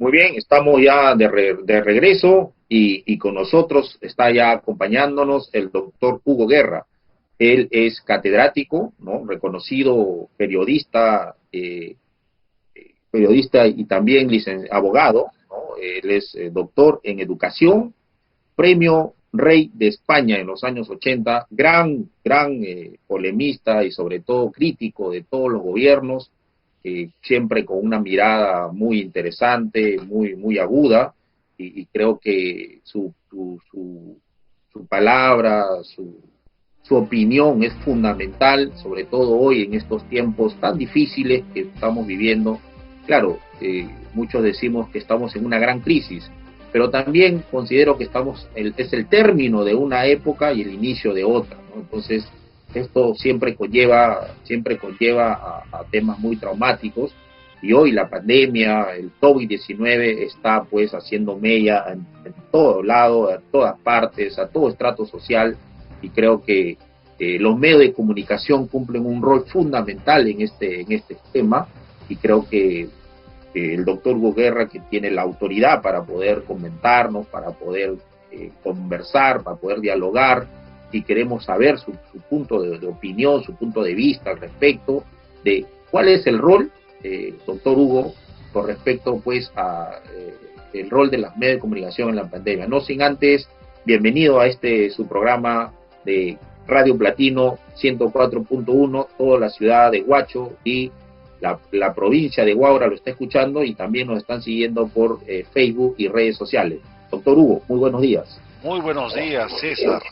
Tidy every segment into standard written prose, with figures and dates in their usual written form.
Muy bien, estamos ya de regreso y con nosotros está ya acompañándonos el doctor Hugo Guerra. Él es catedrático, ¿no? Reconocido periodista, periodista y también abogado, ¿no? Él es doctor en educación, premio Rey de España en los años 80, gran polemista y sobre todo crítico de todos los gobiernos, siempre con una mirada muy interesante, muy aguda, y creo que su palabra, su opinión es fundamental, sobre todo hoy en estos tiempos tan difíciles que estamos viviendo. Claro, muchos decimos que estamos en una gran crisis, pero también considero que es el término de una época y el inicio de otra, ¿no? Entonces, esto siempre conlleva a temas muy traumáticos, y hoy la pandemia, el COVID-19 está pues haciendo mella en todo lado, en todas partes, a todo estrato social, y creo que los medios de comunicación cumplen un rol fundamental en este tema, y creo que el doctor Hugo Guerra, que tiene la autoridad para poder comentarnos, para poder conversar, para poder dialogar, y queremos saber su punto de opinión, su punto de vista al respecto de cuál es el rol, doctor Hugo, con respecto pues a el rol de las medios de comunicación en la pandemia. No sin antes, bienvenido a su programa de Radio Platino 104.1, toda la ciudad de Huacho y la provincia de Huaura lo está escuchando, y también nos están siguiendo por Facebook y redes sociales. Doctor Hugo, muy buenos días. Muy buenos días, César.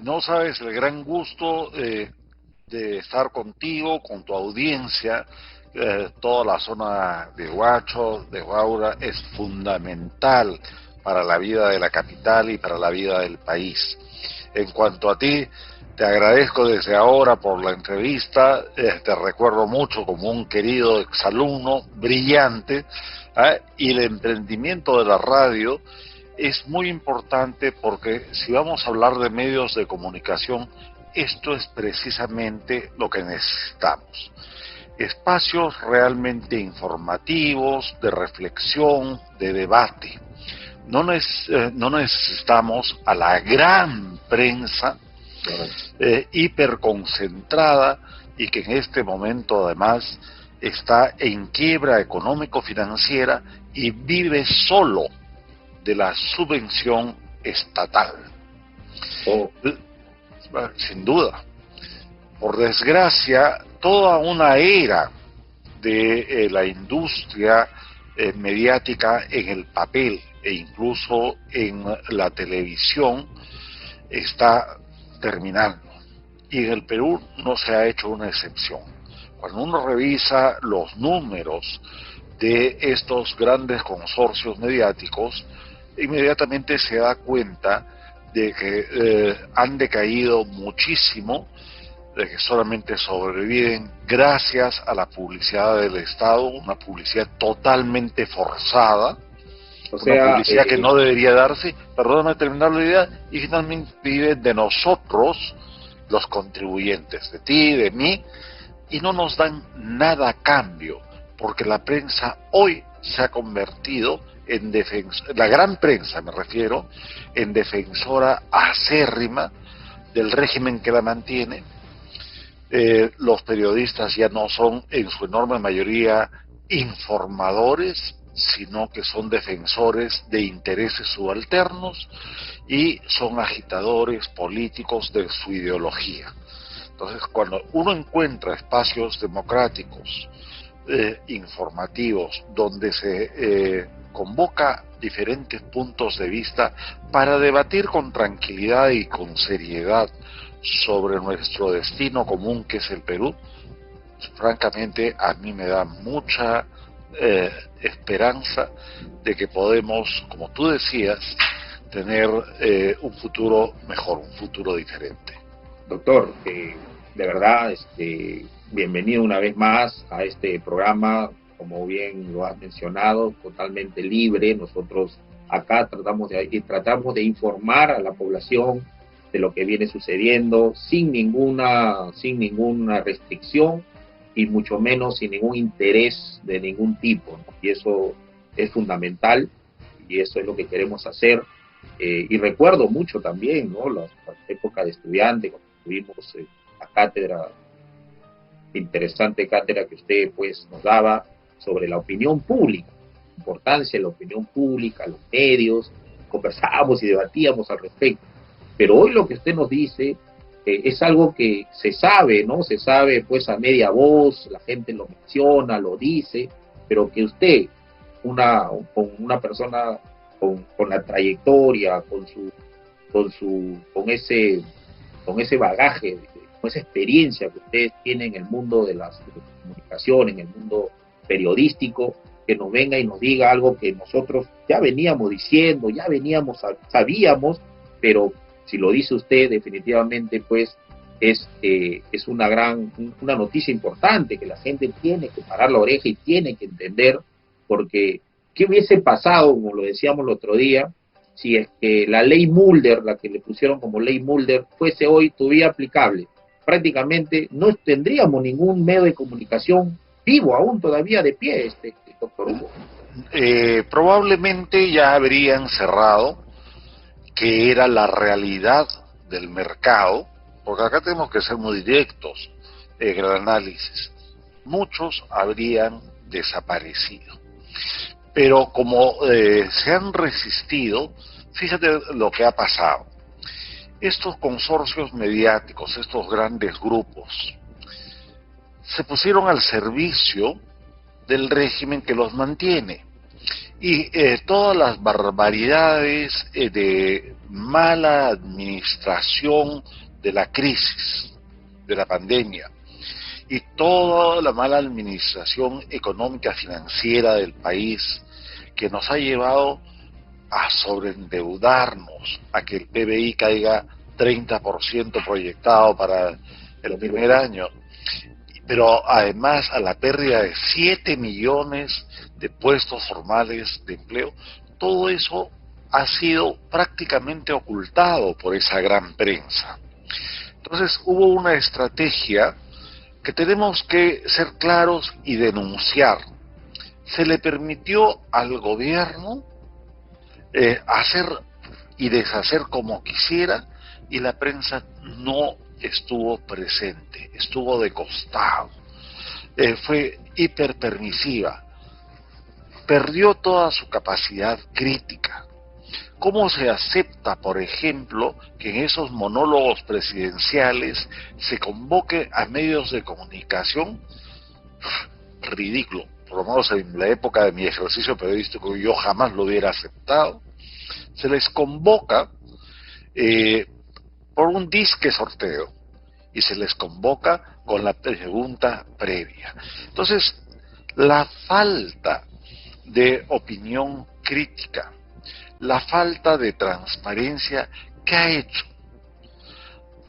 No sabes el gran gusto de estar contigo, con tu audiencia. Toda la zona de Huacho, de Huaura, es fundamental para la vida de la capital y para la vida del país. En cuanto a ti, te agradezco desde ahora por la entrevista. Te recuerdo mucho como un querido exalumno brillante, y el emprendimiento de la radio es muy importante, porque si vamos a hablar de medios de comunicación, esto es precisamente lo que necesitamos. Espacios realmente informativos, de reflexión, de debate. No necesitamos a la gran prensa hiperconcentrada, y que en este momento además está en quiebra económico-financiera y vive solo de la subvención estatal. Sin duda. Por desgracia, toda una era de la industria mediática en el papel e incluso en la televisión está terminando. Y en el Perú no se ha hecho una excepción. Cuando uno revisa los números de estos grandes consorcios mediáticos, inmediatamente se da cuenta de que han decaído muchísimo, de que solamente sobreviven gracias a la publicidad del Estado, una publicidad totalmente forzada, una publicidad que no debería darse. Perdóname terminar la idea. Y finalmente vive de nosotros, los contribuyentes, de ti, de mí, y no nos dan nada a cambio, porque la prensa hoy se ha convertido en la gran prensa me refiero, en defensora acérrima del régimen que la mantiene. Los periodistas ya no son en su enorme mayoría informadores, sino que son defensores de intereses subalternos y son agitadores políticos de su ideología. Entonces, cuando uno encuentra espacios democráticos, informativos, donde se convoca diferentes puntos de vista para debatir con tranquilidad y con seriedad sobre nuestro destino común, que es el Perú, francamente a mí me da mucha esperanza de que podemos, como tú decías, tener un futuro mejor, un futuro diferente. Doctor, de verdad, bienvenido una vez más a este programa, como bien lo has mencionado, totalmente libre. Nosotros acá tratamos de informar a la población de lo que viene sucediendo sin ninguna restricción, y mucho menos sin ningún interés de ningún tipo, ¿no? Y eso es fundamental y eso es lo que queremos hacer. Y recuerdo mucho también, ¿no?, las épocas de estudiante, cuando tuvimos la cátedra, interesante cátedra que usted pues nos daba sobre la opinión pública, la importancia de la opinión pública, los medios, conversábamos y debatíamos al respecto. Pero hoy lo que usted nos dice es algo que se sabe, ¿no? Se sabe pues a media voz, la gente lo menciona, lo dice, pero que usted, con una persona con la trayectoria, con ese bagaje, con esa experiencia que ustedes tienen en el mundo de las comunicaciones, en el mundo periodístico, que nos venga y nos diga algo que nosotros ya veníamos diciendo, sabíamos, pero si lo dice usted, definitivamente pues es una noticia importante que la gente tiene que parar la oreja y tiene que entender, porque ¿qué hubiese pasado, como lo decíamos el otro día, si es que la ley Mulder, la que le pusieron como ley Mulder, fuese hoy todavía aplicable? Prácticamente no tendríamos ningún medio de comunicación vivo aún todavía de pie, doctor Hugo. Probablemente ya habrían cerrado, que era la realidad del mercado, porque acá tenemos que ser muy directos en el análisis. Muchos habrían desaparecido. Pero como se han resistido, fíjate lo que ha pasado. Estos consorcios mediáticos, estos grandes grupos, se pusieron al servicio del régimen que los mantiene. Y todas las barbaridades de mala administración de la crisis, de la pandemia, y toda la mala administración económica financiera del país, que nos ha llevado a sobreendeudarnos, a que el PBI caiga 30% proyectado para el primer año, pero además a la pérdida de 7 millones de puestos formales de empleo. Todo eso ha sido prácticamente ocultado por esa gran prensa. Entonces hubo una estrategia que tenemos que ser claros y denunciar. Se le permitió al gobierno hacer y deshacer como quisiera, y la prensa no estuvo presente, estuvo de costado, fue hiperpermisiva, perdió toda su capacidad crítica. ¿Cómo se acepta, por ejemplo, que en esos monólogos presidenciales se convoque a medios de comunicación? Ridículo. Por lo menos en la época de mi ejercicio periodístico yo jamás lo hubiera aceptado. Se les convoca por un disque sorteo y se les convoca con la pregunta previa. Entonces, la falta de opinión crítica, la falta de transparencia, ¿qué ha hecho?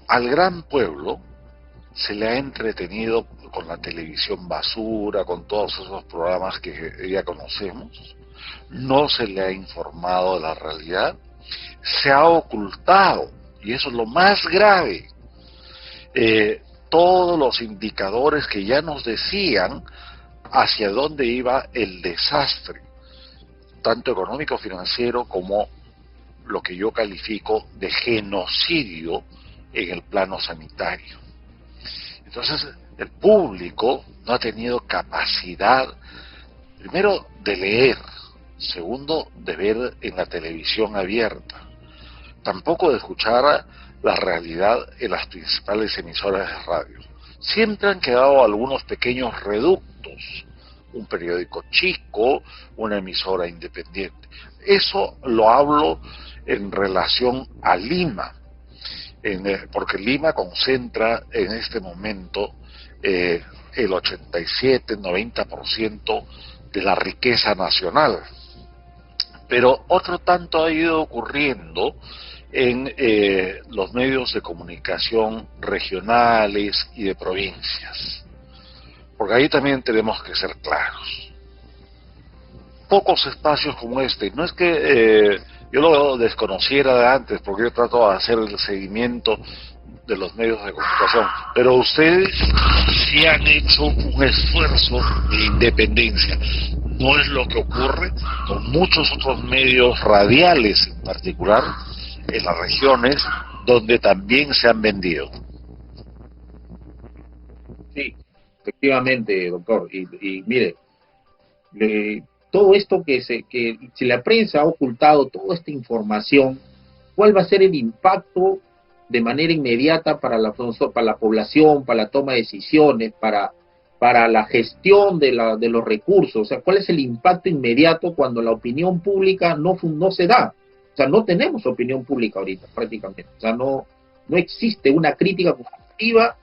Al gran pueblo se le ha entretenido con la televisión basura, con todos esos programas que ya conocemos, no se le ha informado de la realidad, se ha ocultado, y eso es lo más grave, todos los indicadores que ya nos decían hacia dónde iba el desastre, tanto económico, financiero, como lo que yo califico de genocidio en el plano sanitario. Entonces, el público no ha tenido capacidad, primero, de leer, segundo, de ver en la televisión abierta, tampoco de escuchar la realidad en las principales emisoras de radio. Siempre han quedado algunos pequeños reductos, un periódico chico, una emisora independiente. Eso lo hablo en relación a Lima, porque Lima concentra en este momento el 87-90% de la riqueza nacional. Pero otro tanto ha ido ocurriendo en los medios de comunicación regionales y de provincias, porque ahí también tenemos que ser claros. Pocos espacios como este, no es que yo lo desconociera de antes, porque yo trato de hacer el seguimiento de los medios de comunicación. Pero ustedes sí han hecho un esfuerzo de independencia. No es lo que ocurre con muchos otros medios radiales, en particular en las regiones donde también se han vendido. Sí, efectivamente, doctor. Y mire, todo esto que si la prensa ha ocultado toda esta información, ¿cuál va a ser el impacto de manera inmediata para la población, para la toma de decisiones, para la gestión de los recursos? O sea, ¿cuál es el impacto inmediato cuando la opinión pública no se da? O sea, no tenemos opinión pública ahorita, prácticamente. O sea, no existe una crítica constructiva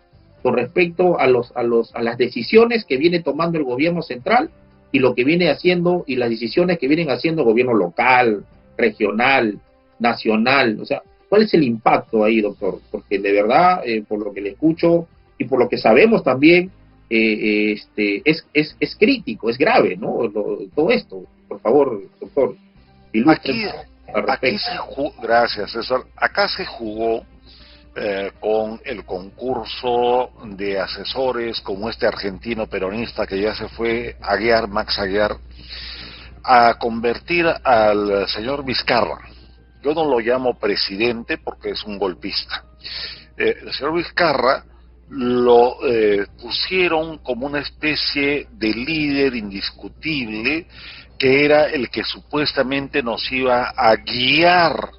con respecto a las decisiones que viene tomando el gobierno central y lo que viene haciendo, y las decisiones que vienen haciendo el gobierno local, regional, nacional. O sea, ¿cuál es el impacto ahí, doctor? Porque de verdad, por lo que le escucho y por lo que sabemos también, es crítico, es grave, ¿no? Todo esto. Por favor, doctor, ilustren al respecto. Gracias, César. Acá se jugó con el concurso de asesores como este argentino peronista que ya se fue, Aguiar, Max Aguiar, a convertir al señor Vizcarra. Yo no lo llamo presidente porque es un golpista. El señor Vizcarra lo pusieron como una especie de líder indiscutible, que era el que supuestamente nos iba a guiar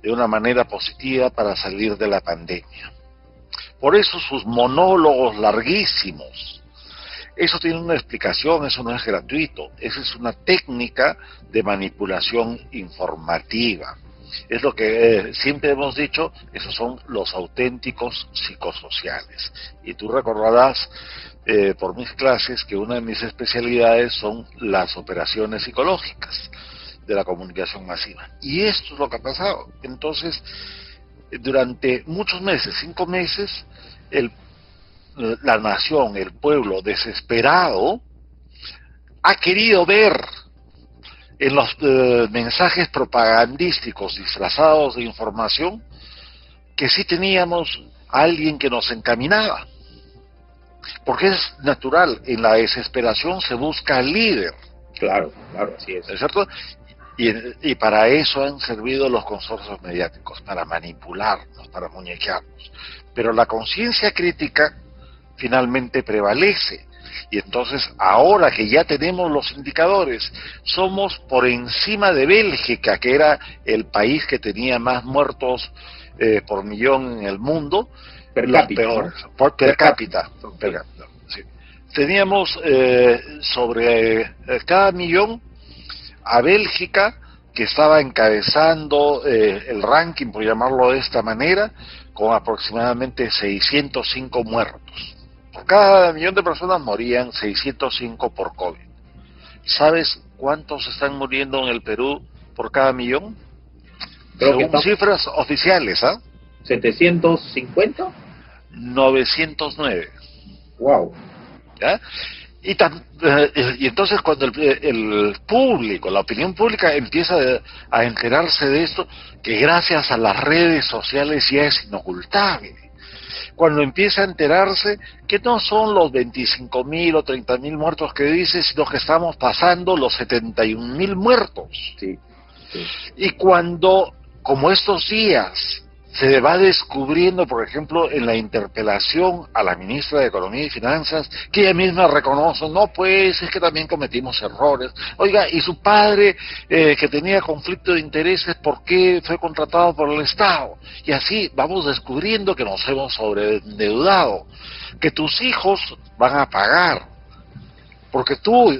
de una manera positiva para salir de la pandemia. Por eso sus monólogos larguísimos. Eso tiene una explicación, eso no es gratuito. Esa es una técnica de manipulación informativa. Es lo que siempre hemos dicho, esos son los auténticos psicosociales. Y tú recordarás por mis clases que una de mis especialidades son las operaciones psicológicas de la comunicación masiva. Y esto es lo que ha pasado. Entonces, durante muchos meses, 5 meses, la nación, el pueblo desesperado, ha querido ver en los mensajes propagandísticos disfrazados de información que sí teníamos a alguien que nos encaminaba. Porque es natural, en la desesperación se busca al líder. Claro, así es. ¿Es cierto? Y para eso han servido los consorcios mediáticos, para manipularnos, para muñequearnos. Pero la conciencia crítica finalmente prevalece. Y entonces, ahora que ya tenemos los indicadores, somos por encima de Bélgica, que era el país que tenía más muertos por millón en el mundo, per cápita, peores, ¿no? per cápita. Sí. Teníamos sobre cada millón a Bélgica, que estaba encabezando el ranking, por llamarlo de esta manera, con aproximadamente 605 muertos. Por cada millón de personas morían 605 por COVID. ¿Sabes cuántos están muriendo en el Perú por cada millón? Según cifras oficiales, ¿ah? ¿750? 909. Wow. ¿Ya? Y entonces cuando el público, la opinión pública empieza a enterarse de esto, que gracias a las redes sociales ya es inocultable. Cuando empieza a enterarse que no son los 25.000 o 30.000 muertos que dice, sino que estamos pasando los 71.000 muertos. Sí. Y cuando, como estos días, se va descubriendo, por ejemplo, en la interpelación a la ministra de Economía y Finanzas, que ella misma reconoce, no, pues, es que también cometimos errores. Oiga, y su padre, que tenía conflicto de intereses, ¿por qué fue contratado por el Estado? Y así vamos descubriendo que nos hemos sobreendeudado, que tus hijos van a pagar, porque tú,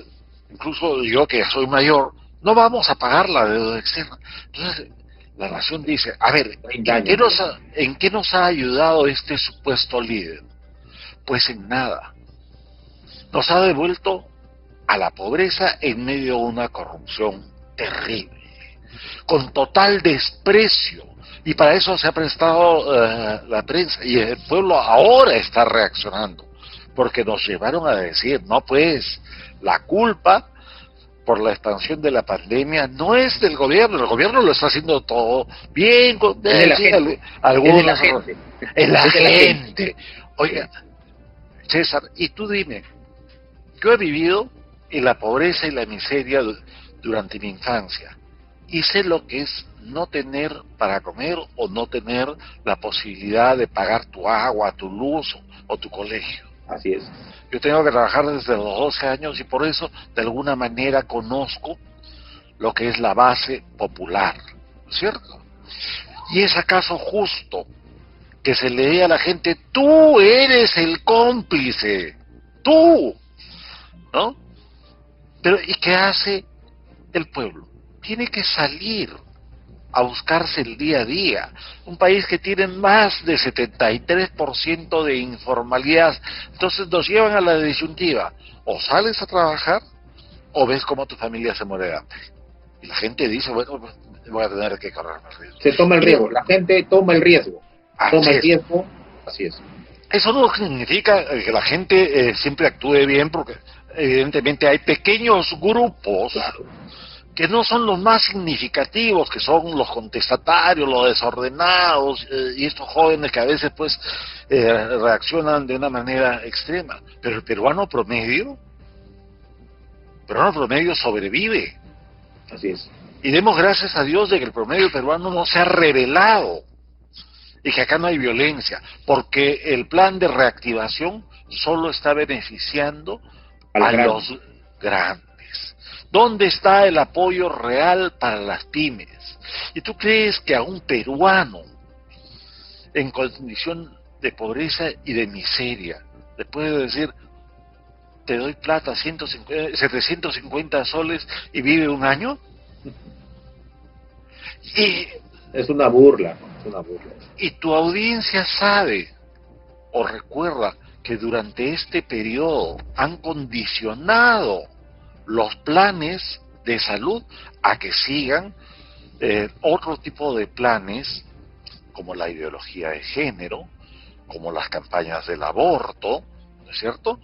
incluso yo que soy mayor, no vamos a pagar la deuda externa. Entonces, la nación dice, a ver, ¿en qué nos ha ayudado este supuesto líder? Pues en nada. Nos ha devuelto a la pobreza en medio de una corrupción terrible, con total desprecio. Y para eso se ha prestado la prensa. Y el pueblo ahora está reaccionando, porque nos llevaron a decir, no pues, la culpa por la expansión de la pandemia no es del gobierno, el gobierno lo está haciendo todo bien, algunos, es la gente. Oiga, César, y tú dime, yo he vivido en la pobreza y la miseria durante mi infancia y sé lo que es no tener para comer o no tener la posibilidad de pagar tu agua, tu luz o tu colegio. Así es. Yo tengo que trabajar desde los 12 años y por eso de alguna manera conozco lo que es la base popular, ¿cierto? ¿Y es acaso justo que se le diga a la gente, tú eres el cómplice, tú, ¿no? Pero ¿y qué hace el pueblo? Tiene que salir a buscarse el día a día. Un país que tiene más de 73% de informalidad. Entonces nos llevan a la disyuntiva. O sales a trabajar o ves cómo tu familia se muere de hambre. Y la gente dice, bueno, voy a tener que correrme el riesgo. Se toma el riesgo, la gente toma el riesgo. Toma el riesgo, así es. Eso no significa que la gente siempre actúe bien, porque evidentemente hay pequeños grupos, claro, que no son los más significativos, que son los contestatarios, los desordenados, y estos jóvenes que a veces pues reaccionan de una manera extrema. Pero el peruano promedio sobrevive. Así es. Y demos gracias a Dios de que el promedio peruano no se ha rebelado y que acá no hay violencia, porque el plan de reactivación solo está beneficiando a los grandes. ¿Dónde está el apoyo real para las pymes? ¿Y tú crees que a un peruano en condición de pobreza y de miseria le puede decir, te doy plata, 750 soles y vive un año? Y es una burla, es una burla. Y tu audiencia sabe o recuerda que durante este periodo han condicionado los planes de salud a que sigan otro tipo de planes, como la ideología de género, como las campañas del aborto, ¿no es cierto?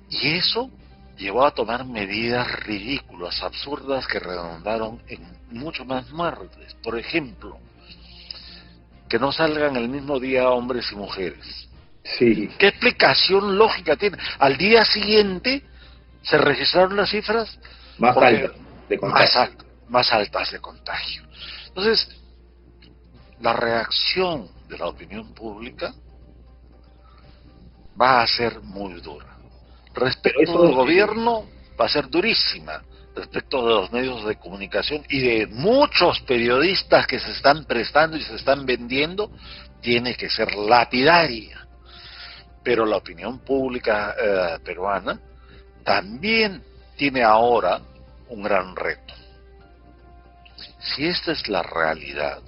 Y eso llevó a tomar medidas ridículas, absurdas, que redundaron en mucho más muertes. Por ejemplo, que no salgan el mismo día hombres y mujeres. Sí. ¿Qué explicación lógica tiene? Al día siguiente se registraron las cifras más altas de contagio. Más altas de contagio. Entonces, la reacción de la opinión pública va a ser muy dura. Respecto al gobierno, va a ser durísima. Respecto de los medios de comunicación y de muchos periodistas que se están prestando y se están vendiendo, tiene que ser lapidaria. Pero la opinión pública peruana también tiene ahora un gran reto. Si esta es la realidad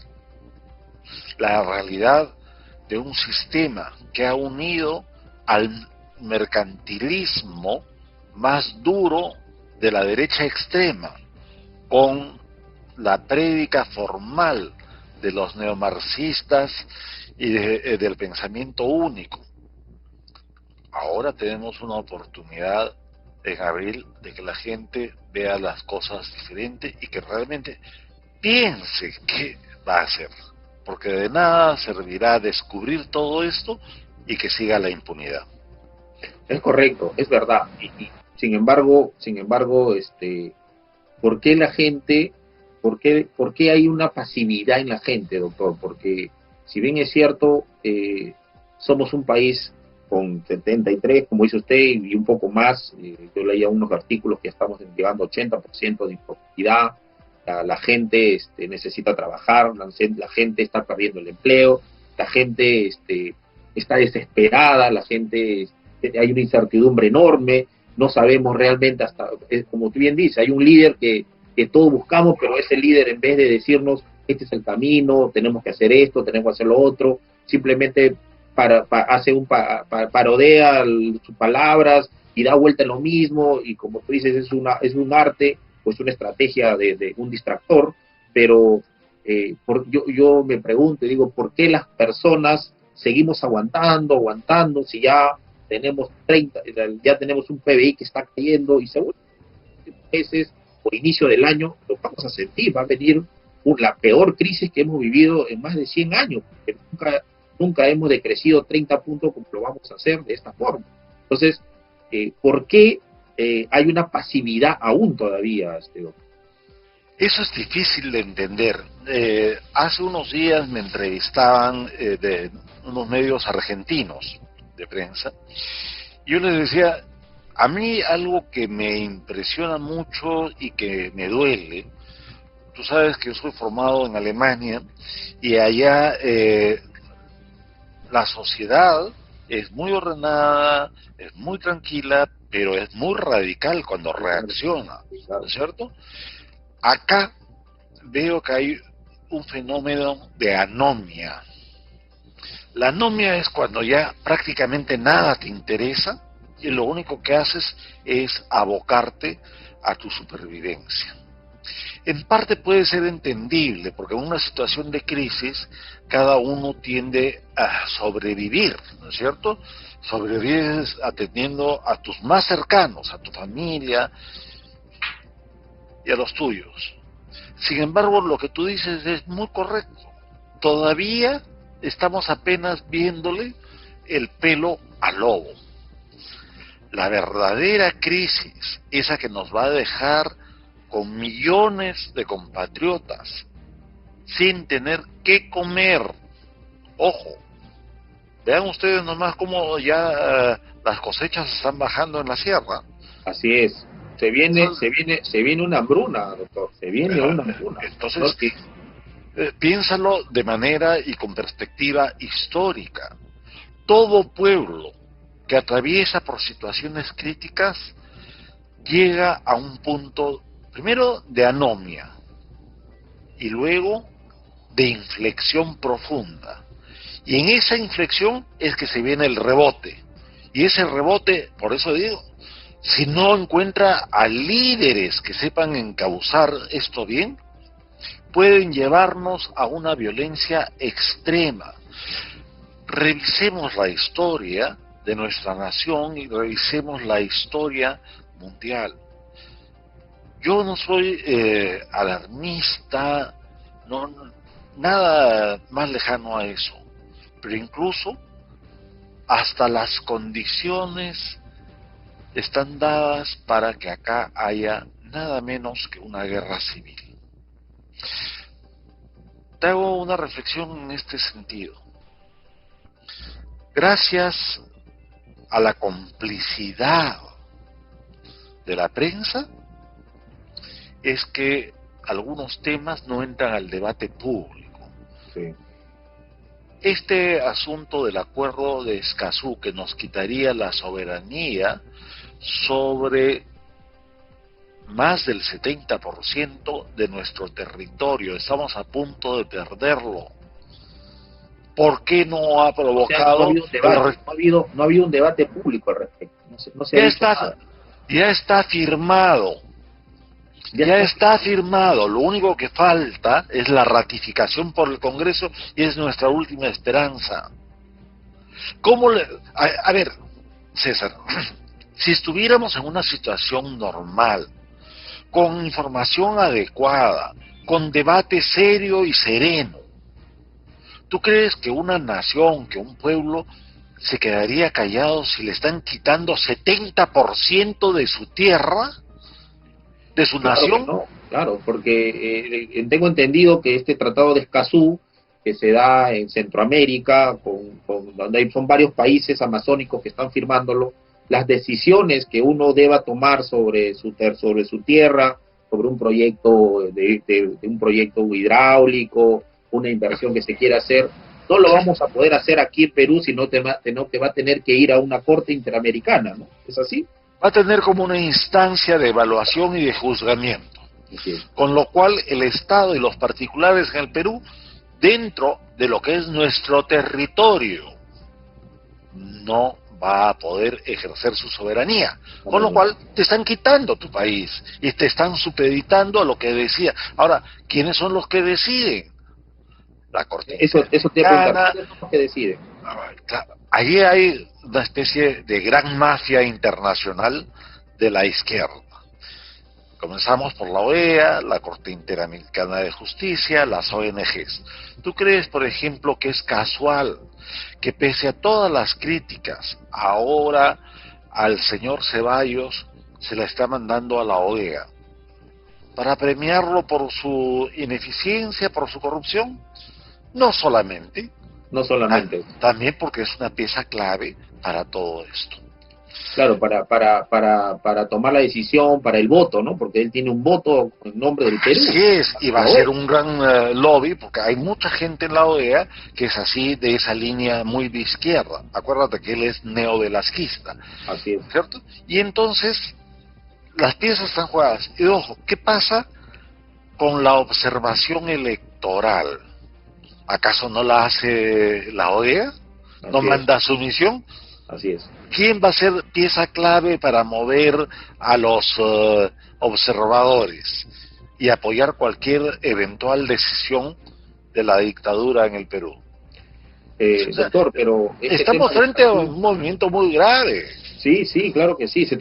de un sistema que ha unido al mercantilismo más duro de la derecha extrema con la prédica formal de los neomarxistas y del pensamiento único. Ahora tenemos una oportunidad en abril de que la gente vea las cosas diferentes y que realmente piense qué va a hacer, porque de nada servirá descubrir todo esto y que siga la impunidad. Es correcto, es verdad. Y sin embargo, ¿por qué la gente, por qué hay una pasividad en la gente, doctor? Porque si bien es cierto, somos un país con 73, como dice usted, y un poco más, yo leía unos artículos que estamos llegando a 80% de informalidad, la gente necesita trabajar, la gente está perdiendo el empleo, la gente está desesperada, la gente, hay una incertidumbre enorme, no sabemos realmente como tú bien dices, hay un líder que todos buscamos, pero ese líder, en vez de decirnos, este es el camino, tenemos que hacer esto, tenemos que hacer lo otro, simplemente hace parodea sus palabras y da vuelta en lo mismo, y como tú dices, es un arte, pues una estrategia de un distractor, pero yo me pregunto y digo, ¿por qué las personas seguimos aguantando, si ya tenemos ya tenemos un PBI que está cayendo y seguro meses o inicio del año, lo vamos a sentir, va a venir la peor crisis que hemos vivido en más de 100 años, porque nunca hemos decrecido 30 puntos como lo vamos a hacer de esta forma. Entonces, ¿por qué hay una pasividad aún todavía, doctor? Eso es difícil de entender. Hace unos días me entrevistaban de unos medios argentinos de prensa. Yo les decía, a mí algo que me impresiona mucho y que me duele, tú sabes que yo soy formado en Alemania y allá la sociedad es muy ordenada, es muy tranquila, pero es muy radical cuando reacciona, ¿no es cierto? Acá veo que hay un fenómeno de anomia. La anomia es cuando ya prácticamente nada te interesa y lo único que haces es abocarte a tu supervivencia. En parte puede ser entendible, porque en una situación de crisis cada uno tiende a sobrevivir, ¿no es cierto? Sobrevives atendiendo a tus más cercanos, a tu familia y a los tuyos. Sin embargo, lo que tú dices es muy correcto. Todavía estamos apenas viéndole el pelo al lobo. La verdadera crisis, esa que nos va a dejar con millones de compatriotas sin tener qué comer. Ojo, vean ustedes nomás cómo ya las cosechas están bajando en la sierra. Así es. Se viene una hambruna, doctor. Se viene una hambruna. Entonces, piénsalo de manera y con perspectiva histórica. Todo pueblo que atraviesa por situaciones críticas llega a un punto, primero, de anomia y luego de inflexión profunda. Y en esa inflexión es que se viene el rebote. Y ese rebote, por eso digo, si no encuentra a líderes que sepan encauzar esto bien, pueden llevarnos a una violencia extrema. Revisemos la historia de nuestra nación y revisemos la historia mundial. Yo no soy alarmista, nada más lejano a eso, pero incluso hasta las condiciones están dadas para que acá haya nada menos que una guerra civil. Te hago una reflexión en este sentido. Gracias a la complicidad de la prensa, es que algunos temas no entran al debate público. Sí. Este asunto del acuerdo de Escazú, que nos quitaría la soberanía sobre más del 70% de nuestro territorio, estamos a punto de perderlo. ¿Por qué no ha provocado? O sea, no ha habido un debate público al respecto. Ya está firmado. Ya está firmado. Lo único que falta es la ratificación por el Congreso y es nuestra última esperanza. A ver, César, si estuviéramos en una situación normal, con información adecuada, con debate serio y sereno, ¿tú crees que una nación, que un pueblo se quedaría callado si le están quitando 70% de su tierra, de su nación? No, claro, porque tengo entendido que este tratado de Escazú, que se da en Centroamérica, donde son varios países amazónicos que están firmándolo, las decisiones que uno deba tomar sobre su tierra, sobre un proyecto de un proyecto hidráulico, una inversión que se quiera hacer, no lo vamos a poder hacer aquí en Perú, sino que va a tener que ir a una corte interamericana, ¿no? ¿Es así? Va a tener como una instancia de evaluación y de juzgamiento. Sí. Con lo cual el Estado y los particulares en el Perú, dentro de lo que es nuestro territorio, no va a poder ejercer su soberanía, con lo cual te están quitando tu país y te están supeditando a lo que decía. Ahora, ¿quiénes son los que deciden? La Corte. Eso te preguntar, ¿quiénes son los que deciden? Allí hay una especie de gran mafia internacional de la izquierda, Comenzamos por la OEA, la Corte Interamericana de Justicia, las ONGs. ¿Tú crees, por ejemplo, que es casual que pese a todas las críticas, ahora al señor Ceballos se la está mandando a la OEA para premiarlo por su ineficiencia, por su corrupción? No solamente. No solamente. También porque es una pieza clave para todo esto. Claro, para tomar la decisión, para el voto, ¿no? Porque él tiene un voto en nombre del Perú. Así es, y va a ser un gran lobby, porque hay mucha gente en la OEA que es así, de esa línea muy de izquierda. Acuérdate que él es neovelasquista. Así es. ¿Cierto? Y entonces, las piezas están jugadas. Y ojo, ¿qué pasa con la observación electoral? ¿Acaso no la hace la OEA? ¿No manda su misión? Así es. ¿Quién va a ser pieza clave para mover a los observadores y apoyar cualquier eventual decisión de la dictadura en el Perú? Doctor, pero... Estamos frente a un movimiento muy grave. Sí, sí, claro que sí. Se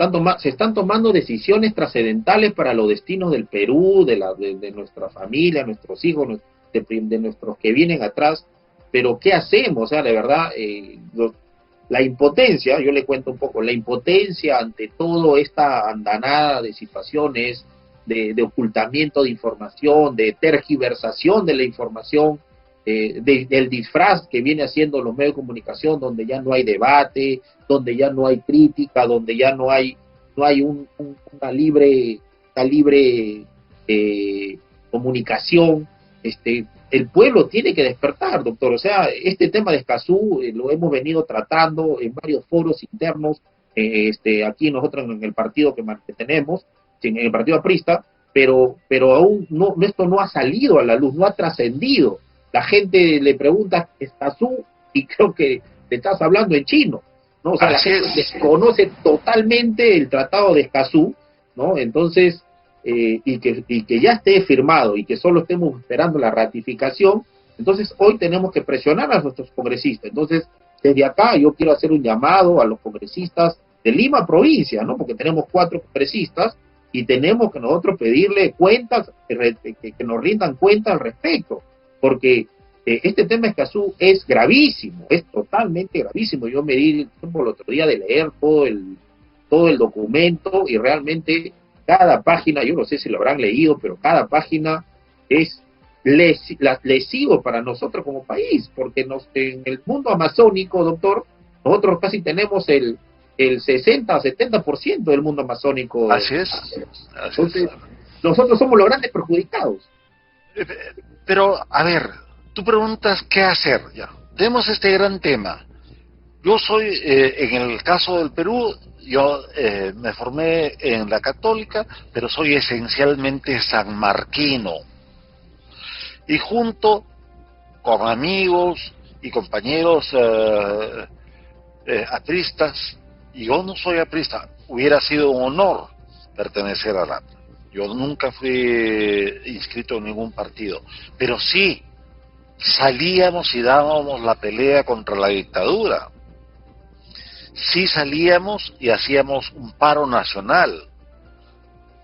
están tomando decisiones trascendentales para los destinos del Perú, de nuestra familia, nuestros hijos, de nuestros que vienen atrás. Pero ¿qué hacemos? O sea, de verdad, la impotencia, yo le cuento un poco, la impotencia ante toda esta andanada de situaciones, de ocultamiento de información, de tergiversación de la información, del disfraz que viene haciendo los medios de comunicación, donde ya no hay debate, donde ya no hay crítica, donde ya no hay una libre comunicación. El pueblo tiene que despertar, doctor. O sea, este tema de Escazú lo hemos venido tratando en varios foros internos, aquí nosotros en el partido que tenemos, en el partido aprista, pero aún no, esto no ha salido a la luz, no ha trascendido. La gente le pregunta Escazú y creo que te estás hablando en chino, ¿no? O sea, la gente desconoce totalmente el tratado de Escazú, ¿no? Entonces, y que ya esté firmado y que solo estemos esperando la ratificación, entonces hoy tenemos que presionar a nuestros congresistas. Entonces, desde acá yo quiero hacer un llamado a los congresistas de Lima provincia, ¿no? Porque tenemos 4 congresistas y tenemos que nosotros pedirle cuentas, que nos rindan cuentas al respecto, porque este tema de Escazú es gravísimo, es totalmente gravísimo. Yo me di el tiempo el otro día de leer todo el documento y realmente cada página, yo no sé si lo habrán leído, pero cada página es lesivo para nosotros como país, porque en el mundo amazónico, doctor, nosotros casi tenemos el 60 o 70% del mundo amazónico. Así es. Entonces, nosotros somos los grandes perjudicados. Pero, a ver, tú preguntas qué hacer. Ya, tenemos este gran tema. Yo soy, en el caso del Perú, yo me formé en la Católica, pero soy esencialmente sanmarquino. Y junto con amigos y compañeros apristas, y yo no soy aprista, hubiera sido un honor pertenecer a la APRA. Yo nunca fui inscrito en ningún partido, pero sí salíamos y dábamos la pelea contra la dictadura. Sí salíamos y hacíamos un paro nacional.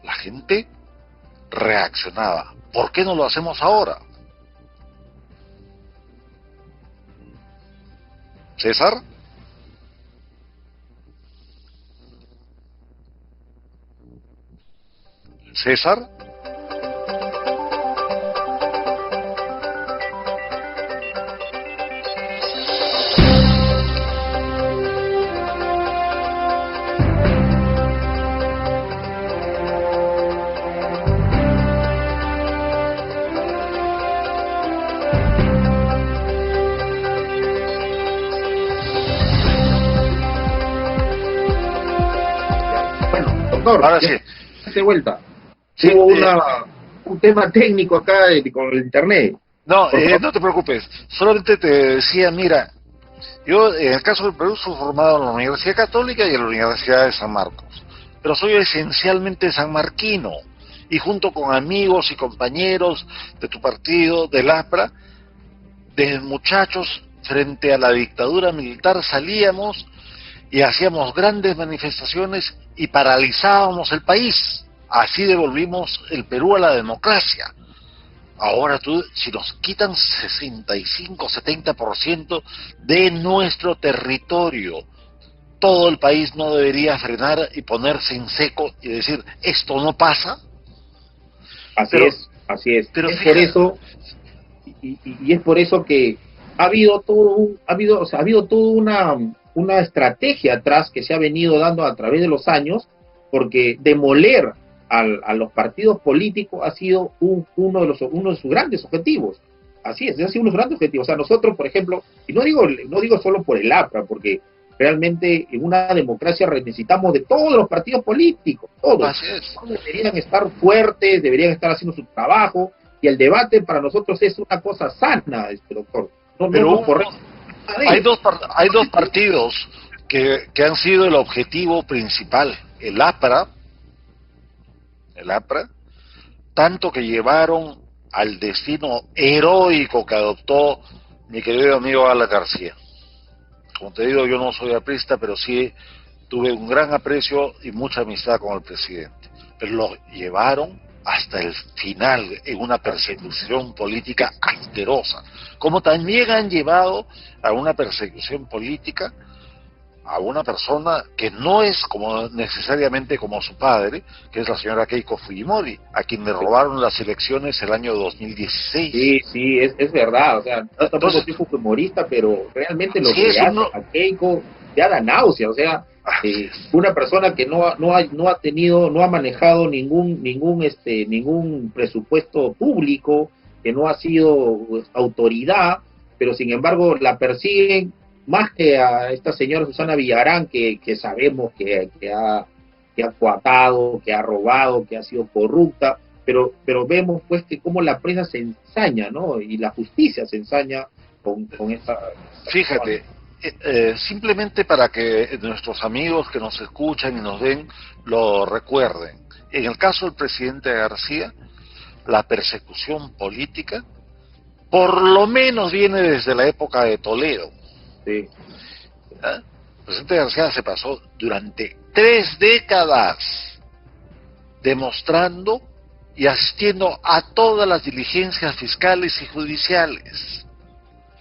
La gente reaccionaba. ¿Por qué no lo hacemos ahora? ¿César? ¿César? Bueno, doctor, ahora sí. De vuelta. Sí, hubo un tema técnico acá con el internet. No, no te preocupes. Solamente te decía, mira, yo en el caso del Perú soy formado en la Universidad Católica y en la Universidad de San Marcos, pero soy esencialmente sanmarquino, y junto con amigos y compañeros de tu partido, del APRA, desde muchachos frente a la dictadura militar salíamos y hacíamos grandes manifestaciones y paralizábamos el país. así devolvimos el Perú a la democracia. Ahora si nos quitan 65-70% de nuestro territorio, todo el país no debería frenar y ponerse en seco y decir, esto no pasa. Así es. Pero es por eso, y es por eso que ha habido toda una estrategia atrás que se ha venido dando a través de los años, porque demoler a los partidos políticos ha sido uno de sus grandes objetivos. Así es, ha sido uno de los grandes objetivos. O sea, nosotros, por ejemplo, y no digo solo por el APRA, porque realmente en una democracia necesitamos de todos los partidos políticos, todos. Todos deberían estar fuertes, deberían estar haciendo su trabajo, y el debate para nosotros es una cosa sana, doctor. Pero hay dos partidos que han sido el objetivo principal, el APRA, tanto que llevaron al destino heroico que adoptó mi querido amigo Alan García. Como te digo, yo no soy aprista, pero sí tuve un gran aprecio y mucha amistad con el presidente. Pero lo llevaron hasta el final en una persecución política asquerosa. Como también han llevado a una persecución política a una persona que no es necesariamente como su padre, que es la señora Keiko Fujimori, a quien le robaron las elecciones el año 2016. Sí, es verdad. O sea, yo tampoco soy fujimorista, pero realmente lo que hace a Keiko ya da náusea. O sea, una persona que no ha manejado ningún presupuesto público, que no ha sido autoridad, pero sin embargo la persiguen más que a esta señora Susana Villarán, que sabemos que ha coartado, que ha robado, que ha sido corrupta, pero vemos pues que cómo la prensa se ensaña, ¿no? Y la justicia se ensaña con esta... Fíjate, simplemente para que nuestros amigos que nos escuchan y nos ven lo recuerden. En el caso del presidente García, la persecución política por lo menos viene desde la época de Toledo. Sí. El presidente García se pasó durante 3 décadas demostrando y asistiendo a todas las diligencias fiscales y judiciales.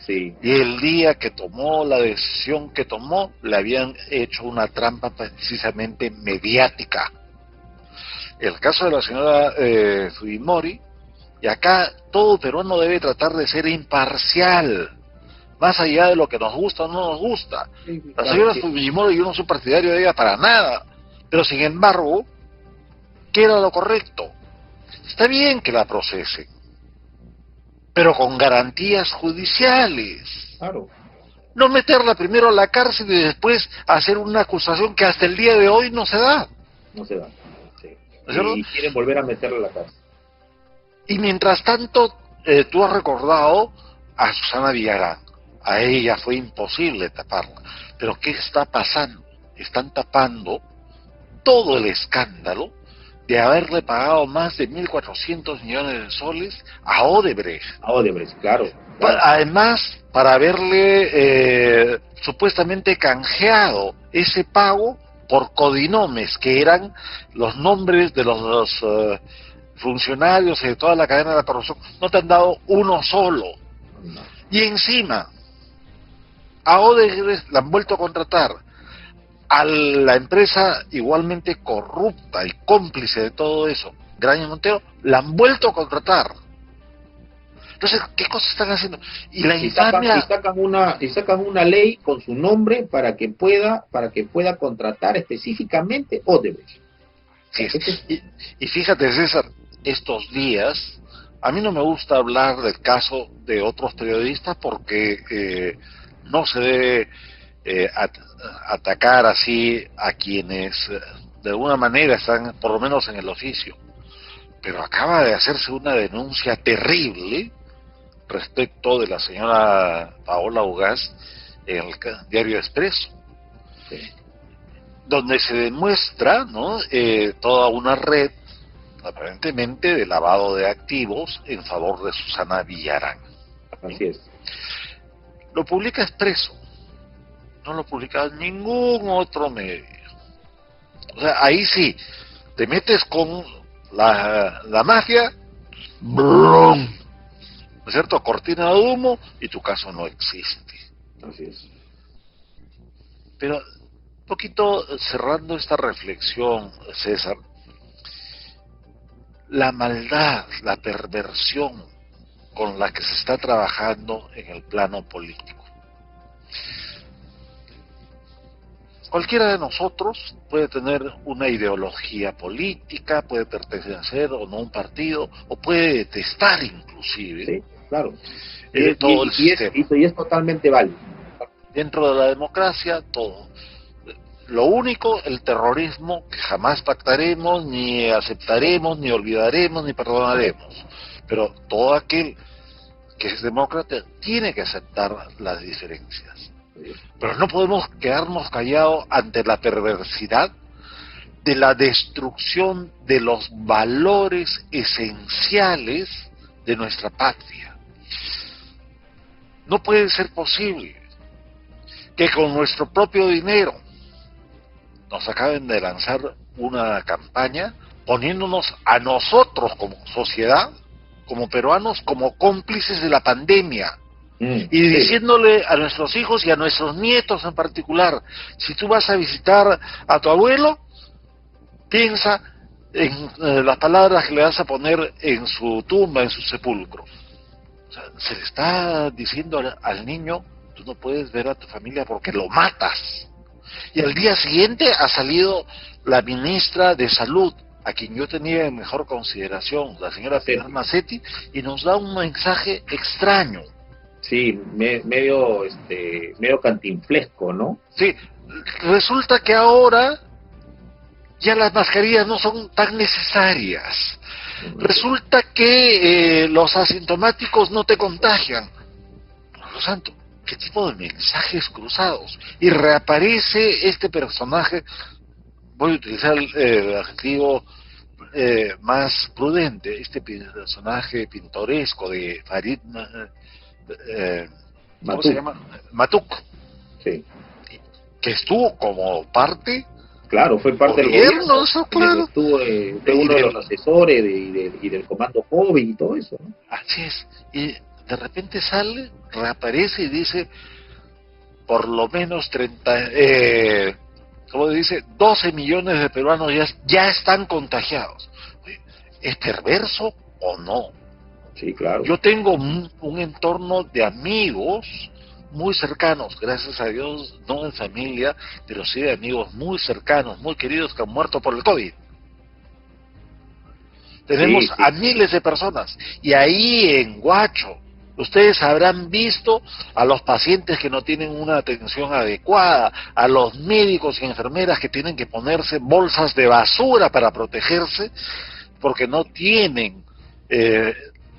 Sí. Y el día que tomó la decisión que tomó, le habían hecho una trampa precisamente mediática. El caso de la señora Fujimori, y acá todo peruano debe tratar de ser imparcial, más allá de lo que nos gusta o no nos gusta. La señora Fujimori, yo no soy partidario de ella para nada, pero sin embargo, ¿qué era lo correcto? Está bien que la procesen, pero con garantías judiciales. Claro. No meterla primero a la cárcel y después hacer una acusación que hasta el día de hoy no se da. No se da, sí. Y quieren volver a meterla a la cárcel. Y mientras tanto, tú has recordado a Susana Villarán. A ella fue imposible taparla. Pero ¿qué está pasando? Están tapando todo el escándalo de haberle pagado más de 1.400 millones de soles a Odebrecht. A Odebrecht, claro. Además, para haberle supuestamente canjeado ese pago por codinomes, que eran los nombres de los funcionarios y de toda la cadena de la corrupción. No te han dado uno solo. No. Y encima, a Odebrecht la han vuelto a contratar, a la empresa igualmente corrupta y cómplice de todo eso, Graña Montero, la han vuelto a contratar. Entonces, ¿qué cosas están haciendo? Y la infamia... sacan una ley con su nombre para que pueda contratar específicamente Odebrecht. Sí, y fíjate, César, estos días, a mí no me gusta hablar del caso de otros periodistas porque no se debe atacar así a quienes de alguna manera están por lo menos en el oficio, pero acaba de hacerse una denuncia terrible respecto de la señora Paola Ugaz en el diario Expreso, sí, donde se demuestra, ¿no?, toda una red aparentemente de lavado de activos en favor de Susana Villarán. Así es. Lo publica Expreso, no lo publica ningún otro medio. O sea, ahí sí, te metes con la magia, ¡brum! ¿No es cierto? Cortina de humo y tu caso no existe. Así es. Pero un poquito cerrando esta reflexión, César, la maldad, la perversión con la que se está trabajando en el plano político. Cualquiera de nosotros puede tener una ideología política, puede pertenecer o no a un partido, o puede detestar inclusive. Sí, claro. Todo el sistema. Y es totalmente válido. Dentro de la democracia, todo. Lo único, el terrorismo, que jamás pactaremos, ni aceptaremos, ni olvidaremos, ni perdonaremos. Pero todo aquel que es demócrata tiene que aceptar las diferencias. Pero no podemos quedarnos callados ante la perversidad de la destrucción de los valores esenciales de nuestra patria. No puede ser posible que con nuestro propio dinero nos acaben de lanzar una campaña poniéndonos a nosotros como sociedad, como peruanos, como cómplices de la pandemia. Y diciéndole a nuestros hijos y a nuestros nietos en particular, si tú vas a visitar a tu abuelo, piensa en las palabras que le vas a poner en su tumba, en su sepulcro. O sea, se le está diciendo al niño, tú no puedes ver a tu familia porque lo matas. Y al día siguiente ha salido la ministra de Salud, a quien yo tenía en mejor consideración, la señora Pilar Macetti, y nos da un mensaje extraño. Sí, medio cantinflesco, ¿no? Sí, resulta que ahora ya las mascarillas no son tan necesarias. Resulta que los asintomáticos no te contagian. Por lo santo, ¿qué tipo de mensajes cruzados? Y reaparece este personaje, voy a utilizar el adjetivo más prudente, este personaje pintoresco de Farid ¿cómo se llama? Matuk. Sí. Que estuvo como parte. Claro, fue parte del gobierno. Claro. Fue uno de los asesores y del comando COVID y todo eso, ¿no? Así es. Y de repente sale, reaparece y dice, por lo menos 12 millones de peruanos ya están contagiados. ¿Es perverso o no? Sí, claro. Yo tengo un entorno de amigos muy cercanos, gracias a Dios, no en familia, pero sí de amigos muy cercanos, muy queridos, que han muerto por el COVID. Tenemos a miles de personas. Y ahí en Huacho, ustedes habrán visto a los pacientes que no tienen una atención adecuada, a los médicos y enfermeras que tienen que ponerse bolsas de basura para protegerse, porque no tienen...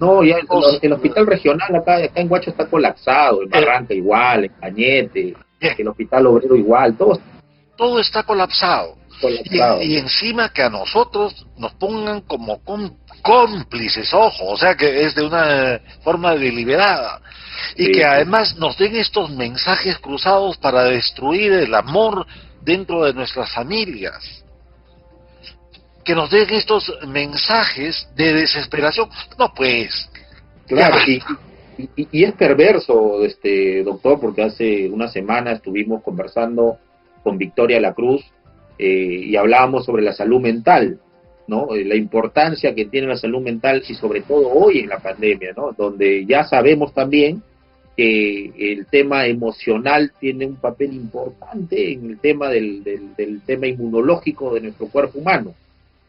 No, ya el hospital regional acá en Huacho está colapsado, en Barranca igual, en Cañete, el hospital obrero igual, todo está colapsado. Y encima que a nosotros nos pongan como cómplices, ojo, o sea que es de una forma deliberada, y que además nos den estos mensajes cruzados para destruir el amor dentro de nuestras familias, que nos den estos mensajes de desesperación. No, pues claro. Y es perverso, doctor, porque hace una semana estuvimos conversando con Victoria La Cruz y hablábamos sobre la salud mental, ¿no? La importancia que tiene la salud mental y sobre todo hoy en la pandemia, ¿no? Donde ya sabemos también que el tema emocional tiene un papel importante en el tema del tema inmunológico de nuestro cuerpo humano.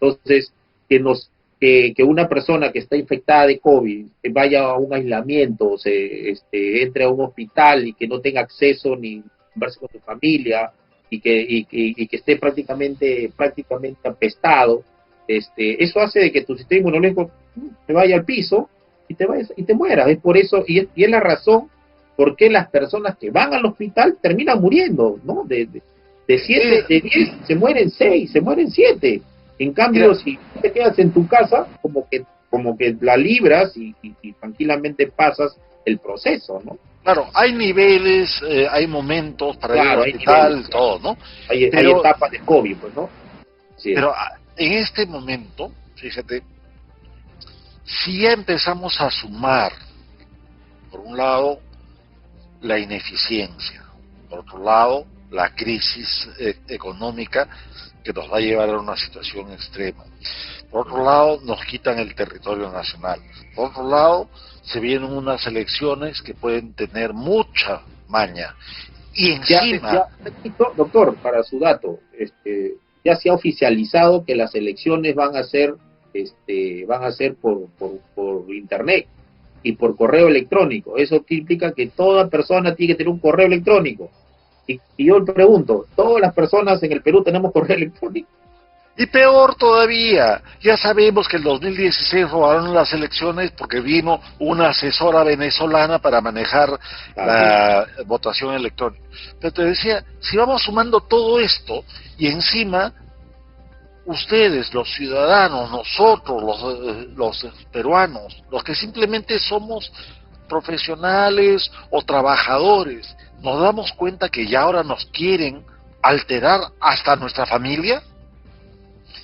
Entonces, que una persona que está infectada de COVID vaya a un aislamiento, entre a un hospital y que no tenga acceso ni verse con su familia y que esté prácticamente apestado, eso hace de que tu sistema inmunológico te vaya al piso y te mueras. Es por eso, y es la razón por qué las personas que van al hospital terminan muriendo, ¿no? De 10 se mueren 6, se mueren 7. En cambio, si te quedas en tu casa, como que la libras y tranquilamente pasas el proceso, ¿no? Claro, hay niveles, hay momentos para ir al hospital, todo, ¿no? Hay etapas de COVID, pues, ¿no? Sí. Pero en este momento, fíjate, si ya empezamos a sumar, por un lado, la ineficiencia, por otro lado, la crisis económica que nos va a llevar a una situación extrema. Por otro lado, nos quitan el territorio nacional. Por otro lado, se vienen unas elecciones que pueden tener mucha maña. Y encima... Doctor, para su dato, ya se ha oficializado que las elecciones van a ser por internet y por correo electrónico. Eso implica que toda persona tiene que tener un correo electrónico. Y yo pregunto, ¿todas las personas en el Perú tenemos correo electrónico? Y peor todavía, ya sabemos que en 2016 robaron las elecciones porque vino una asesora venezolana para manejar la votación electrónica. Pero te decía, si vamos sumando todo esto y encima ustedes, los ciudadanos, nosotros, los peruanos, los que simplemente somos profesionales o trabajadores, nos damos cuenta que ya ahora nos quieren alterar hasta nuestra familia.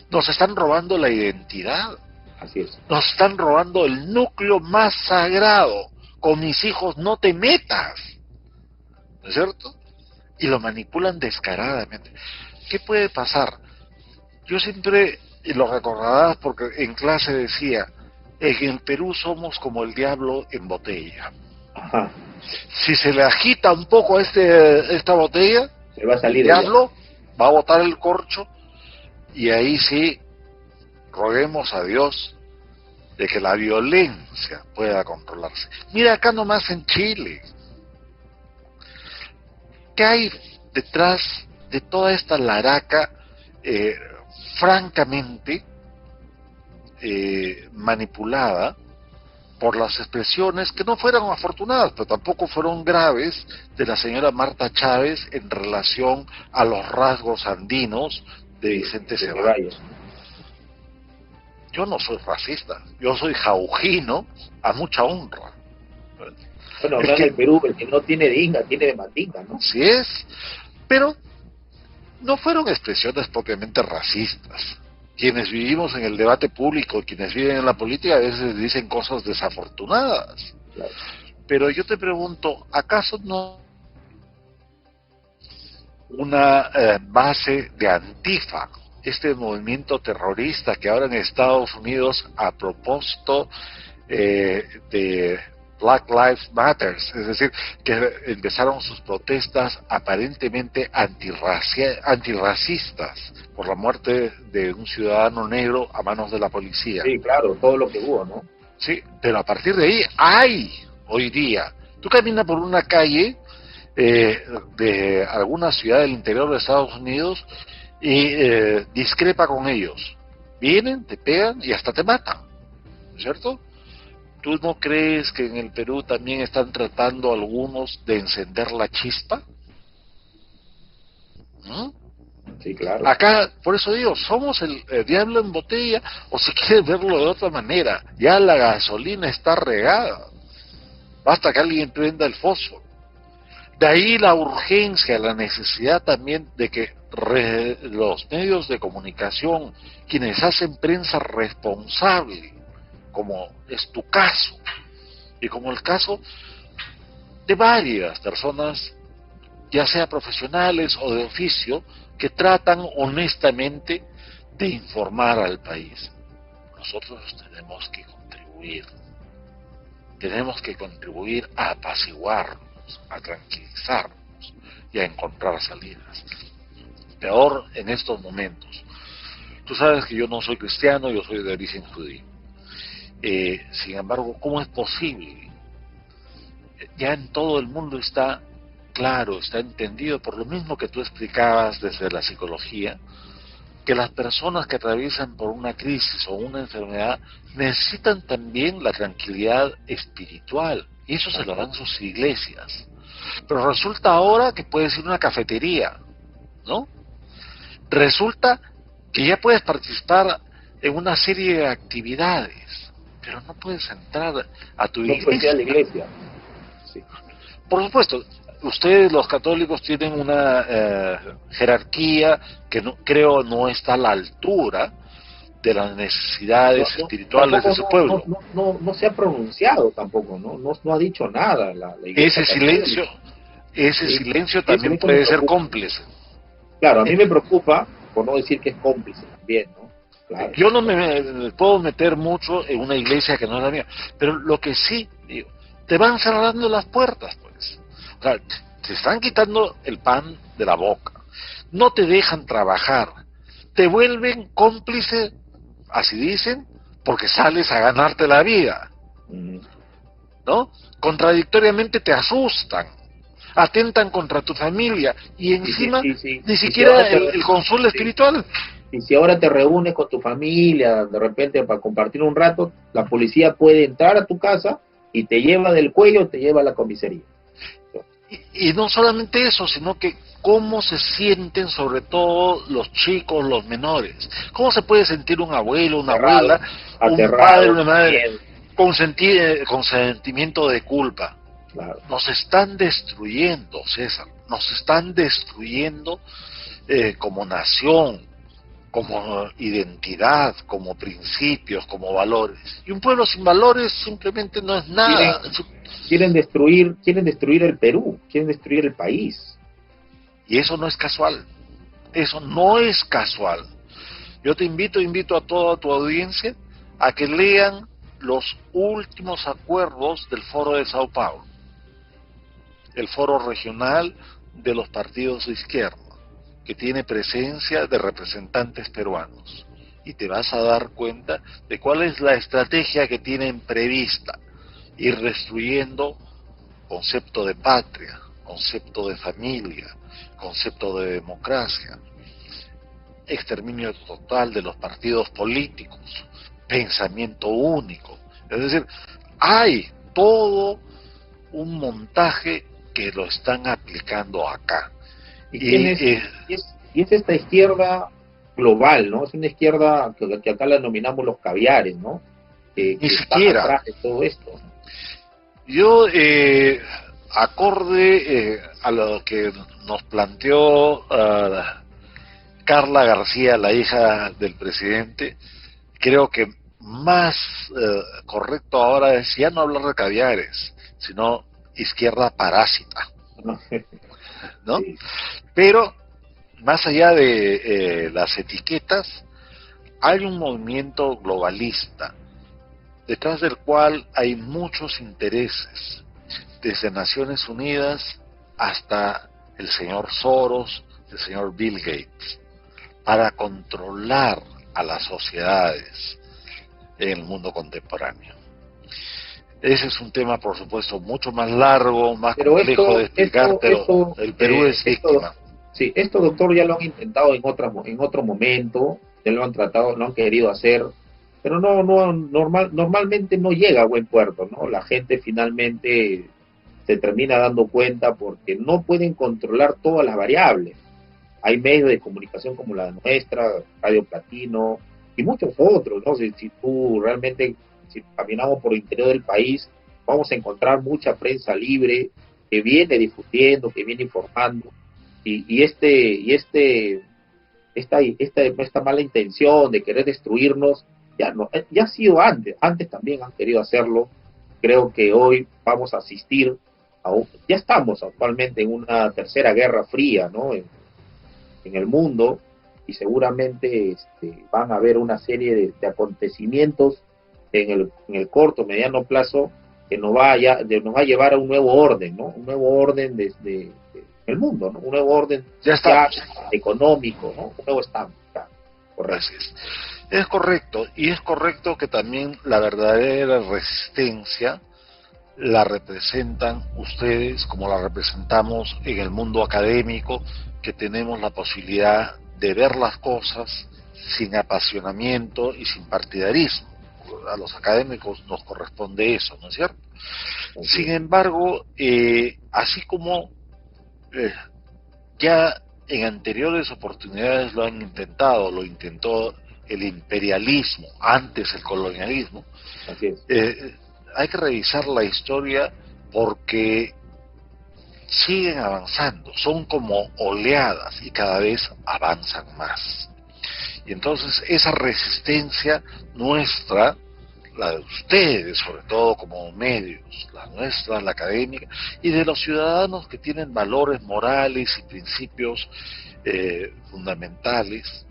Nos están robando la identidad. Así es. Nos están robando el núcleo más sagrado. Con mis hijos no te metas, ¿no es cierto? Y lo manipulan descaradamente. ¿Qué puede pasar? Yo siempre, y lo recordarás porque en clase decía, en el Perú somos como el diablo en botella. Ajá. Si se le agita un poco esta botella, se va a salir el diablo va a botar el corcho. Y ahí sí, roguemos a Dios de que la violencia pueda controlarse. Mira acá nomás en Chile. ¿Qué hay detrás de toda esta laraca francamente manipulada por las expresiones que no fueron afortunadas, pero tampoco fueron graves, de la señora Marta Chávez en relación a los rasgos andinos de Vicente Ceballos? Yo no soy racista, yo soy jaujino a mucha honra. Bueno, acá en el Perú, el que no tiene de Inga, tiene de Mandinga, ¿no? Así es, pero no fueron expresiones propiamente racistas. Quienes vivimos en el debate público, quienes viven en la política, a veces dicen cosas desafortunadas. Claro. Pero yo te pregunto, ¿acaso no una base de Antifa, este movimiento terrorista que ahora en Estados Unidos, a propósito de Black Lives Matter, es decir, que empezaron sus protestas aparentemente antirracistas por la muerte de un ciudadano negro a manos de la policía? Sí, claro, todo lo que hubo, ¿no? Sí, pero a partir de ahí hay, hoy día, tú caminas por una calle de alguna ciudad del interior de Estados Unidos y discrepa con ellos. Vienen, te pegan y hasta te matan, ¿cierto? ¿Tú no crees que en el Perú también están tratando algunos de encender la chispa? ¿Mm? Sí, claro. Acá, por eso digo, somos el diablo en botella, o si quieres verlo de otra manera, ya la gasolina está regada. Basta que alguien prenda el fósforo. De ahí la urgencia, la necesidad también de que los medios de comunicación, quienes hacen prensa responsable, como es tu caso, y como el caso de varias personas, ya sea profesionales o de oficio, que tratan honestamente de informar al país. Nosotros tenemos que contribuir a apaciguarnos, a tranquilizarnos y a encontrar salidas. Peor en estos momentos. Tú sabes que yo no soy cristiano, yo soy de origen judío. Sin embargo, ¿cómo es posible? Ya en todo el mundo está claro, está entendido, por lo mismo que tú explicabas desde la psicología, que las personas que atraviesan por una crisis o una enfermedad necesitan también la tranquilidad espiritual, y eso se lo dan sus iglesias. Pero resulta ahora que puedes ir a una cafetería, ¿no? Resulta que ya puedes participar en una serie de actividades, pero no puedes entrar a tu iglesia. No puedes ir a la iglesia. Sí. Por supuesto, ustedes los católicos tienen una jerarquía que creo no está a la altura de las necesidades espirituales de su pueblo. No se ha pronunciado tampoco, no ha dicho nada la Iglesia Católica. Ese silencio también puede ser cómplice. Claro, a mí me preocupa, por no decir que es cómplice también, ¿no? Claro. Yo no me puedo meter mucho en una iglesia que no es la mía, pero lo que sí, digo, te van cerrando las puertas, pues. O sea, te están quitando el pan de la boca, no te dejan trabajar, te vuelven cómplice, así dicen, porque sales a ganarte la vida, ¿no? Contradictoriamente te asustan, atentan contra tu familia y encima ni siquiera el consuelo espiritual. Y si ahora te reúnes con tu familia, de repente para compartir un rato, la policía puede entrar a tu casa y te lleva del cuello, te lleva a la comisaría. Y no solamente eso, sino que cómo se sienten sobre todo los chicos, los menores. ¿Cómo se puede sentir un abuelo, una abuela, un padre, una madre con sentimiento de culpa? Claro. Nos están destruyendo, César, nos están destruyendo como nación, como identidad, como principios, como valores. Y un pueblo sin valores simplemente no es nada. Quieren destruir el Perú, quieren destruir el país. Y eso no es casual. Eso no es casual. Yo te invito a toda tu audiencia a que lean los últimos acuerdos del Foro de Sao Paulo, el foro regional de los partidos de izquierda, que tiene presencia de representantes peruanos, y te vas a dar cuenta de cuál es la estrategia que tienen prevista: ir destruyendo concepto de patria, concepto de familia, concepto de democracia, exterminio total de los partidos políticos, pensamiento único. Es decir, hay todo un montaje que lo están aplicando acá. Y es esta izquierda global, ¿no? Es una izquierda que acá la denominamos los caviares, ¿no? Ni siquiera atrás de todo esto. Yo, acorde a lo que nos planteó Carla García, la hija del presidente, creo que más correcto ahora es ya no hablar de caviares, sino izquierda parásita, ¿no? Sí. Pero más allá de las etiquetas, hay un movimiento globalista detrás del cual hay muchos intereses, desde Naciones Unidas hasta el señor Soros, el señor Bill Gates, para controlar a las sociedades en el mundo contemporáneo. Ese es un tema, por supuesto, mucho más largo, más complejo de explicar, pero el Perú es víctima. Sí, esto, doctor, ya lo han intentado en otro momento, ya lo han tratado, lo han querido hacer, pero normalmente no llega a buen puerto, ¿no? La gente finalmente se termina dando cuenta porque no pueden controlar todas las variables. Hay medios de comunicación como la nuestra, Radio Platino y muchos otros, ¿no? Si tú realmente, si caminamos por el interior del país, vamos a encontrar mucha prensa libre que viene difundiendo, que viene informando, y esta mala intención de querer destruirnos ya ha sido antes también han querido hacerlo. Creo que hoy vamos a asistir ya estamos actualmente en una tercera guerra fría, ¿no? En el mundo, y seguramente van a haber una serie de acontecimientos en el corto, mediano plazo, que nos va a llevar a un nuevo orden, ¿no? Un nuevo orden desde el mundo, ¿no? Un nuevo orden social, económico, ¿no? Un nuevo estado. Correcto. Es correcto, y es correcto que también la verdadera resistencia la representan ustedes, como la representamos en el mundo académico, que tenemos la posibilidad de ver las cosas sin apasionamiento y sin partidarismo. A los académicos nos corresponde eso, ¿no es cierto? Sin embargo, así como ya en anteriores oportunidades lo han intentado, lo intentó el imperialismo, antes el colonialismo, así es. Hay que revisar la historia porque siguen avanzando, son como oleadas y cada vez avanzan más. Y entonces esa resistencia nuestra, la de ustedes, sobre todo como medios, la nuestra, la académica, y de los ciudadanos que tienen valores morales y principios fundamentales,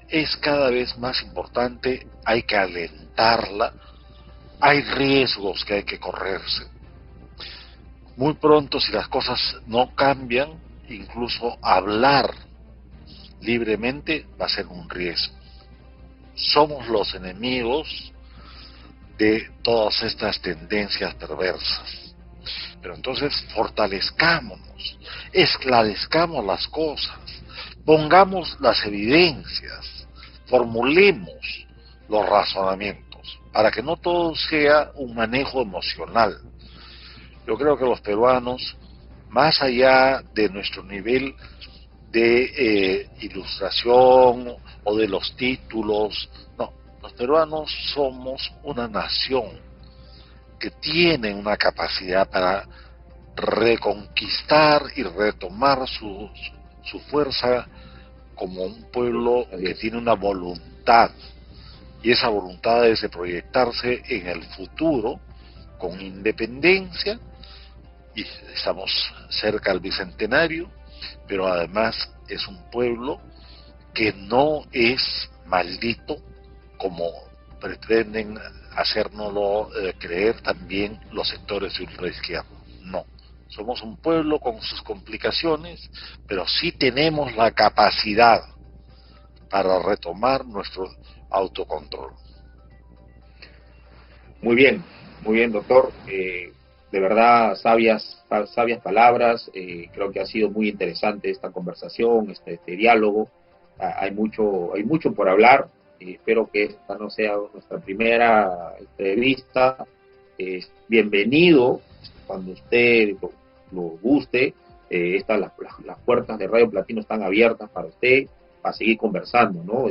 es cada vez más importante, hay que alentarla, hay riesgos que hay que correrse. Muy pronto, si las cosas no cambian, incluso hablar libremente va a ser un riesgo. Somos los enemigos de todas estas tendencias perversas. Pero entonces fortalezcámonos, esclarezcamos las cosas, pongamos las evidencias, formulemos los razonamientos, para que no todo sea un manejo emocional. Yo creo que los peruanos, más allá de nuestro nivel de ilustración o de los títulos, no, los peruanos somos una nación que tiene una capacidad para reconquistar y retomar su fuerza como un pueblo que tiene una voluntad, y esa voluntad es de proyectarse en el futuro con independencia, y estamos cerca al bicentenario, pero además es un pueblo que no es maldito como pretenden hacérnoslo creer también los sectores de ultraizquierda. No, somos un pueblo con sus complicaciones, pero sí tenemos la capacidad para retomar nuestro autocontrol. Muy bien, doctor. De verdad, sabias palabras. Creo que ha sido muy interesante esta conversación, este diálogo. Hay mucho por hablar. Espero que esta no sea nuestra primera entrevista. Bienvenido cuando usted lo guste. Las puertas de Radio Platino están abiertas para usted, para seguir conversando, ¿no?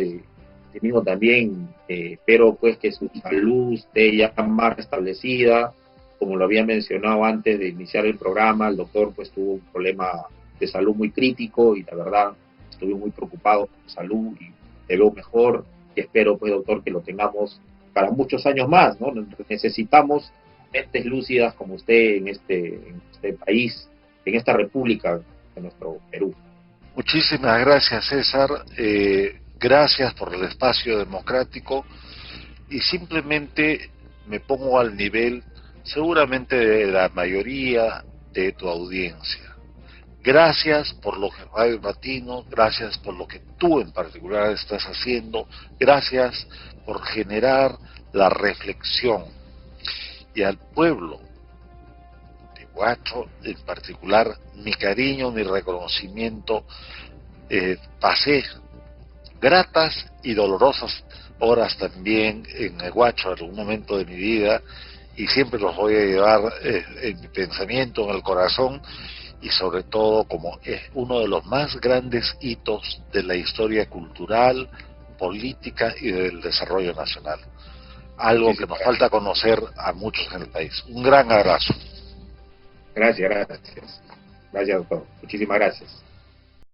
Mismo también espero pues que su salud esté ya más restablecida. Como lo había mencionado antes de iniciar el programa, el doctor pues tuvo un problema de salud muy crítico, y la verdad estuve muy preocupado por su salud, y te veo mejor, y espero pues, doctor, que lo tengamos para muchos años más, ¿no? Necesitamos mentes lúcidas como usted en este país, en esta república de nuestro Perú. Muchísimas gracias, César. Gracias por el espacio democrático, y simplemente me pongo al nivel seguramente de la mayoría de tu audiencia. Gracias por lo que Radio Platino, gracias por lo que tú en particular estás haciendo, gracias por generar la reflexión. Y al pueblo de Huacho en particular, mi cariño, mi reconocimiento. Pasé gratas y dolorosas horas también en el Huacho en algún momento de mi vida, y siempre los voy a llevar en mi pensamiento, en el corazón, y sobre todo como es uno de los más grandes hitos de la historia cultural, política y del desarrollo nacional. Algo que nos falta conocer a muchos en el país. Un gran abrazo. Gracias, doctor. Muchísimas gracias.